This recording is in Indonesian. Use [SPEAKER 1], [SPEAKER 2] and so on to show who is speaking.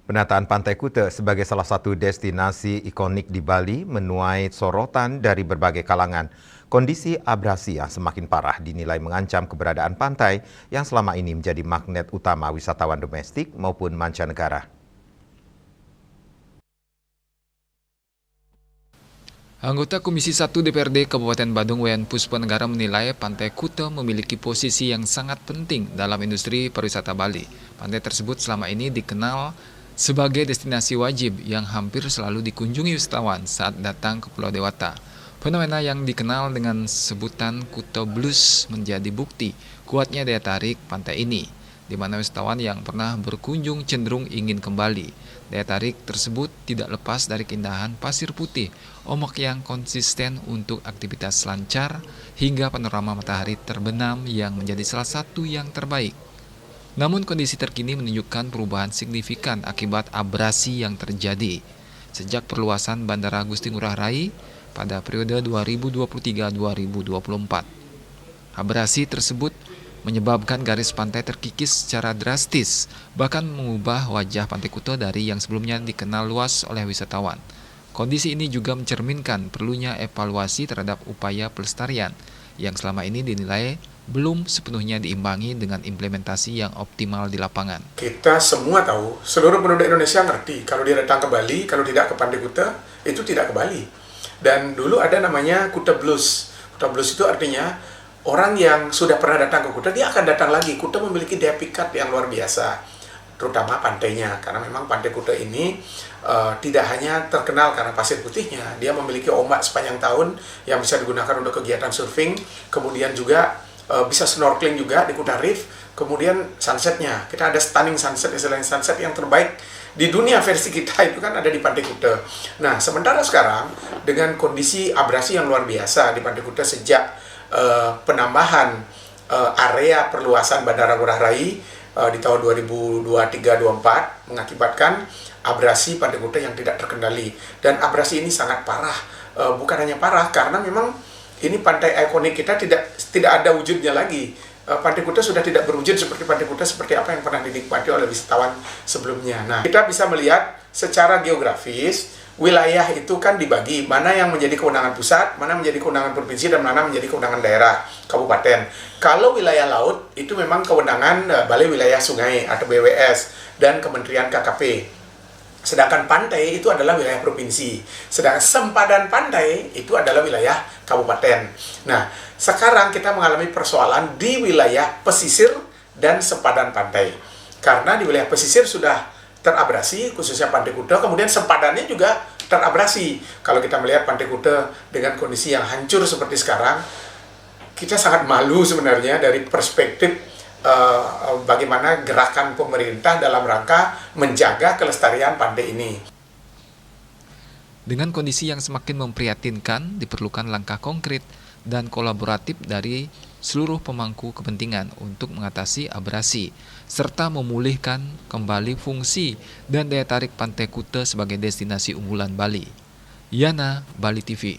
[SPEAKER 1] Penataan Pantai Kuta sebagai salah satu destinasi ikonik di Bali menuai sorotan dari berbagai kalangan. Kondisi abrasi yang semakin parah dinilai mengancam keberadaan pantai yang selama ini menjadi magnet utama wisatawan domestik maupun mancanegara.
[SPEAKER 2] Anggota Komisi 1 DPRD Kabupaten Badung Wayan Puspanegara menilai Pantai Kuta memiliki posisi yang sangat penting dalam industri pariwisata Bali. Pantai tersebut selama ini dikenal sebagai destinasi wajib yang hampir selalu dikunjungi wisatawan saat datang ke Pulau Dewata. Fenomena yang dikenal dengan sebutan Kuta Blues menjadi bukti kuatnya daya tarik pantai ini, di mana wisatawan yang pernah berkunjung cenderung ingin kembali. Daya tarik tersebut tidak lepas dari keindahan pasir putih, ombak yang konsisten untuk aktivitas selancar, hingga panorama matahari terbenam yang menjadi salah satu yang terbaik. Namun kondisi terkini menunjukkan perubahan signifikan akibat abrasi yang terjadi sejak perluasan Bandara Gusti Ngurah Rai pada periode 2023-2024. Abrasi tersebut menyebabkan garis pantai terkikis secara drastis, bahkan mengubah wajah Pantai Kuta dari yang sebelumnya dikenal luas oleh wisatawan. Kondisi ini juga mencerminkan perlunya evaluasi terhadap upaya pelestarian yang selama ini dinilai belum sepenuhnya diimbangi dengan implementasi yang optimal di lapangan.
[SPEAKER 3] Kita semua tahu, seluruh penduduk Indonesia ngerti, kalau dia datang ke Bali, kalau tidak ke Pantai Kuta, itu tidak ke Bali. Dan dulu ada namanya Kuta Blues. Kuta Blues itu artinya orang yang sudah pernah datang ke Kuta, dia akan datang lagi. Kuta memiliki daya pikat yang luar biasa, terutama pantainya. Karena memang Pantai Kuta ini tidak hanya terkenal karena pasir putihnya, dia memiliki ombak sepanjang tahun yang bisa digunakan untuk kegiatan surfing, kemudian juga bisa snorkeling juga di Kuta Reef, kemudian sunsetnya. Kita ada stunning sunset, istilahnya sunset yang terbaik di dunia versi kita itu kan ada di Pantai Kuta. Nah, sementara sekarang dengan kondisi abrasi yang luar biasa di Pantai Kuta sejak penambahan area perluasan Bandara Ngurah Rai di tahun 2023-2024 mengakibatkan abrasi Pantai Kuta yang tidak terkendali. Dan abrasi ini sangat parah, bukan hanya parah karena memang ini pantai ikonik kita tidak ada wujudnya lagi. Pantai Kuta sudah tidak berwujud seperti Pantai Kuta seperti apa yang pernah dinikmati oleh wisatawan sebelumnya. Nah, kita bisa melihat secara geografis wilayah itu kan dibagi, mana yang menjadi kewenangan pusat, mana menjadi kewenangan provinsi, dan mana menjadi kewenangan daerah, kabupaten. Kalau wilayah laut, itu memang kewenangan Balai Wilayah Sungai atau BWS dan Kementerian KKP. Sedangkan pantai itu adalah wilayah provinsi. Sedangkan sempadan pantai itu adalah wilayah kabupaten. Nah, sekarang kita mengalami persoalan di wilayah pesisir dan sempadan pantai. Karena di wilayah pesisir sudah terabrasi, khususnya Pantai Kuta, kemudian sempadannya juga terabrasi. Kalau kita melihat Pantai Kuta dengan kondisi yang hancur seperti sekarang, kita sangat malu sebenarnya dari perspektif bagaimana gerakan pemerintah dalam rangka menjaga kelestarian pantai ini.
[SPEAKER 2] Dengan kondisi yang semakin memprihatinkan, diperlukan langkah konkret dan kolaboratif dari seluruh pemangku kepentingan untuk mengatasi abrasi, serta memulihkan kembali fungsi dan daya tarik Pantai Kuta sebagai destinasi unggulan Bali. Yana, Bali TV.